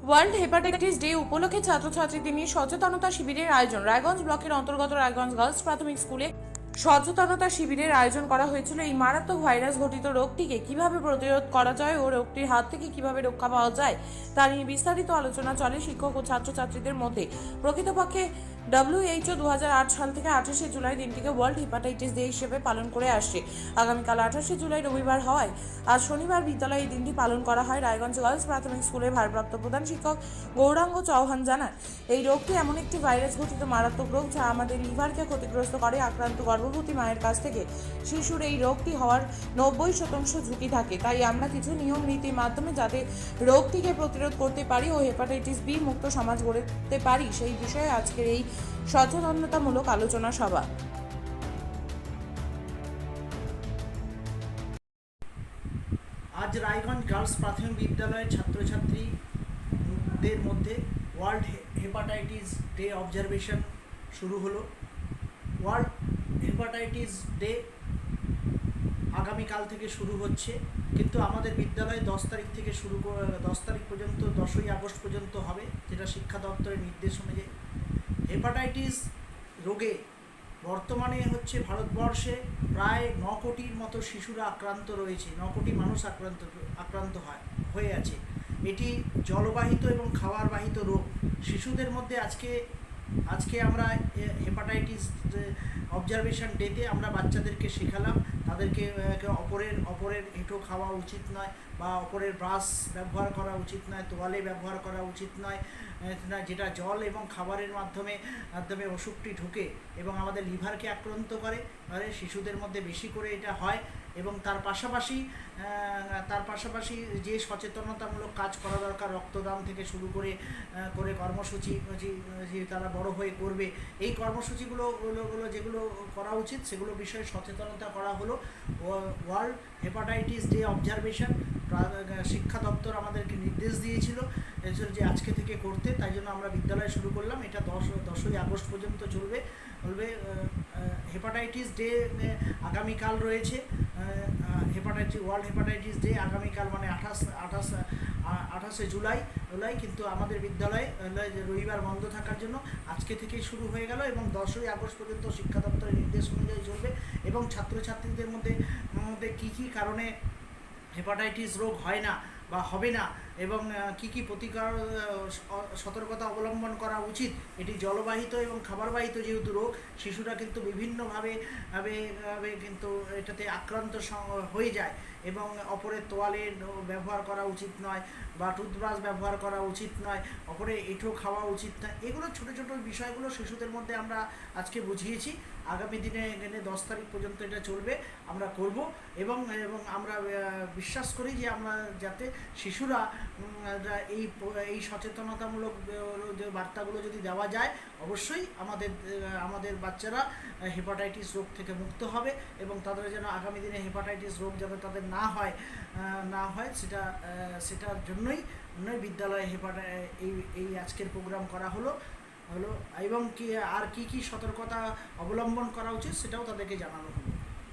World hepatitis day উপলক্ষে ছাত্রছাত্রীদের নিয়ে সচেতনতা শিবিরের আয়োজন। রায়গঞ্জ ব্লকের অন্তর্গত রায়গঞ্জ গার্লস প্রাথমিক স্কুলে সচেতনতা শিবিরের আয়োজন করা হয়েছিল। এই মারাত্মক ভাইরাস ঘটিত রোগটিকে কিভাবে প্রতিরোধ করা যায় ও রোগটির হাত থেকে কিভাবে রক্ষা পাওয়া যায় তা নিয়ে বিস্তারিত আলোচনা চলে শিক্ষক ও ছাত্রছাত্রীদের মধ্যে। প্রকৃতপক্ষে WHO 2008 সাল থেকে 28শে জুলাই দিনটিকে ওয়ার্ল্ড হেপাটাইটিস ডে হিসেবে পালন করে আসছে। আগামীকাল 28শে জুলাই রবিবার হওয়ায় আজ শনিবার বিদ্যালয়ে এই দিনটি পালন করা হয়। রায়গঞ্জ গার্লস প্রাথমিক স্কুলের ভারপ্রাপ্ত প্রধান শিক্ষক গৌরাঙ্গ চৌহান জানান, এই রোগটি এমন একটি ভাইরাস ঘটিত মারাত্মক রোগ যা আমাদের লিভারকে ক্ষতিগ্রস্ত করে। আক্রান্ত গর্ভবতী মায়ের কাছ থেকে শিশুর এই রোগটি হওয়ার 90% ঝুঁকি থাকে। তাই আমরা কিছু নিয়ম নীতির মাধ্যমে যাতে রোগটিকে প্রতিরোধ করতে পারি ও হেপাটাইটিস বি মুক্ত সমাজ গড়তে পারি সেই বিষয়ে আজকের এই সচেতনতামূলক আলোচনা সভা। আজ রায়গঞ্জ গার্লস প্রাথমিক বিদ্যালয়ের ছাত্রছাত্রীদের মধ্যে ওয়ার্ল্ড হেপাটাইটিস ডে অবজারভেশন শুরু হলো। ওয়ার্ল্ড হেপাটাইটিস ডে আগামীকাল থেকে শুরু হচ্ছে, কিন্তু আমাদের বিদ্যালয়ে 10 তারিখ থেকে 10 তারিখ পর্যন্ত 10ই আগস্ট পর্যন্ত হবে, যেটা শিক্ষা দপ্তরের নির্দেশ অনুযায়ী। হেপাটাইটিস রোগে বর্তমানে হচ্ছে ভারতবর্ষে প্রায় 9 কোটির মতো শিশুরা আক্রান্ত রয়েছে, 9 কোটি মানুষ আক্রান্ত হয়ে আছে। এটি জলবাহিত এবং খাবারবাহিত রোগ। শিশুদের মধ্যে আজকে আমরা হেপাটাইটিস অবজারভেশন ডেতে আমরা বাচ্চাদেরকে শেখালাম তাদেরকে অপরের এঁঠো খাওয়া উচিত নয়, বা অপরের ব্রাশ ব্যবহার করা উচিত নয়, তোয়ালে ব্যবহার করা উচিত নয়, যেটা জল এবং খাবারের মাধ্যমে অসুখটি ঢুকে এবং আমাদের লিভারকে আক্রান্ত করে। শিশুদের মধ্যে বেশি করে এটা হয়। এবং তার পাশাপাশি যে সচেতনতামূলক কাজ করা দরকার, রক্তদান থেকে শুরু করে কর্মসূচি তারা বড় হয়ে করবে, এই কর্মসূচিগুলো যেগুলো করা উচিত সেগুলো বিষয়ে সচেতনতা করা হলো। ওয়ার্ল্ড হেপাটাইটিস ডে অবজারভেশন শিক্ষা দপ্তর আমাদেরকে নির্দেশ দিয়েছিল যে আজকে থেকে করতে, তাই জন্য আমরা বিদ্যালয়ে শুরু করলাম। এটা 10ই আগস্ট পর্যন্ত চলবে। হেপাটাইটিস ডে আগামীকাল রয়েছে। ওয়ার্ল্ড হেপাটাইটিস ডে আগামীকাল মানে 28শে জুলাই, কিন্তু আমাদের বিদ্যালয়ে রবিবার বন্ধ থাকার জন্য আজকে থেকেই শুরু হয়ে গেল এবং 10ই আগস্ট পর্যন্ত শিক্ষা দপ্তরের নির্দেশ অনুযায়ী চলবে। এবং ছাত্রছাত্রীদের মধ্যে কী কারণে হেপাটাইটিস রোগ হয় না বা হবে না এবং কী প্রতিকার সতর্কতা অবলম্বন করা উচিত, এটি জলবাহিত এবং খাবারবাহিত যেহেতু রোগ, শিশুরা কিন্তু বিভিন্নভাবে কিন্তু এটাতে আক্রান্ত হয়ে যায় এবং অপরের তোয়ালে ব্যবহার করা উচিত নয় বা টুথব্রাশ ব্যবহার করা উচিত নয়, অপরের এঁঠো খাওয়া উচিত নয়। এগুলো ছোটো ছোটো বিষয়গুলো শিশুদের মধ্যে আমরা আজকে বুঝিয়েছি। আগামী দিনে 10 তারিখ পর্যন্ত এটা চলবে, আমরা করব এবং আমরা বিশ্বাস করি যে আমরা যাতে শিশুরা এই সচেতনতামূলক যে বার্তাগুলো যদি দেওয়া যায়, অবশ্যই আমাদের বাচ্চারা হেপাটাইটিস রোগ থেকে মুক্ত হবে এবং তাদের যেন আগামী দিনে হেপাটাইটিস রোগ যাতে তাদের না হয় সেটার জন্যই বিদ্যালয়ে এই আজকের প্রোগ্রাম করা হলো এবং কি সতর্কতা অবলম্বন করা উচিত সেটাও তাদেরকে জানানো হলো।